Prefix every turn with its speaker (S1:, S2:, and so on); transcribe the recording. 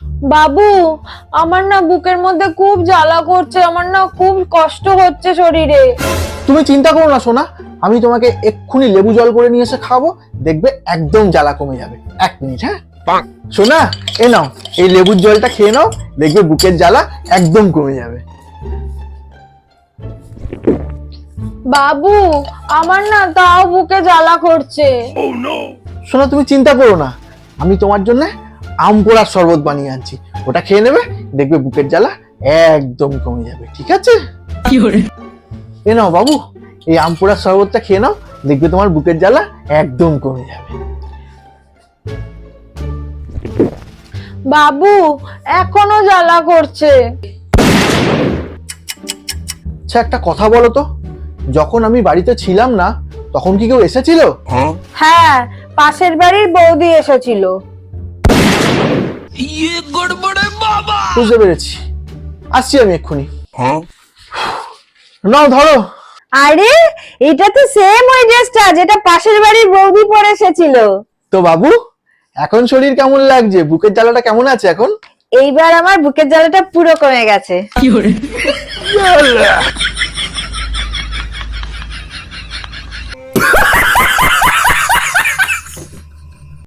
S1: বাবু, আমার না বুকের মধ্যে খুব জ্বালা করছে, আমার না খুব কষ্ট হচ্ছে শরীরে।
S2: তুমি চিন্তা করো না সোনা, আমি তোমাকে এক্ষুনি লেবু জল করে নিয়ে এসে খাবো, দেখবে একদম জ্বালা কমে যাবে। 1 মিনিট, হ্যাঁ সোনা, এ নাও এই লেবুর জলটা খেয়ে নাও, দেখবে বুকের জ্বালা একদম কমে যাবে।
S1: বাবু, আমার না তাও বুকে জ্বালা করছে।
S2: সোনা তুমি চিন্তা করো না, আমি তোমার জন্য আম পোড়ার শরবত বানিয়ে আনছি, ওটা খেয়ে নেবে, দেখবে বুকের জ্বালা একদম কমে যাবে। ঠিক আছে? এ নাও বাবু, এই আম পোড়ার শরবতটা খেয়ে নাও, দেখবে তোমার বুকের জ্বালা একদম কমে যাবে।
S1: বাবু, এখনো জ্বালা করছে।
S2: আচ্ছা একটা কথা বলো তো, যখন আমি বাড়িতে ছিলাম না তখন কি কেউ এসেছিল?
S1: হ্যাঁ, পাশের বাড়ির বৌদি এসেছিল।
S2: বুঝতে পেরেছি, আসছি আমি এক্ষুনি। নাও ধরো।
S1: আরে, এটা তো সেম ওই ড্রেসটা যেটা পাশের বাড়ির বৌদি পরে এসেছিল।
S2: তো বাবু, এখন শরীর কেমন লাগছে? বুকের জ্বালাটা কেমন আছে এখন?
S1: এইবার আমার বুকের জ্বালাটা পুরো কমে গেছে।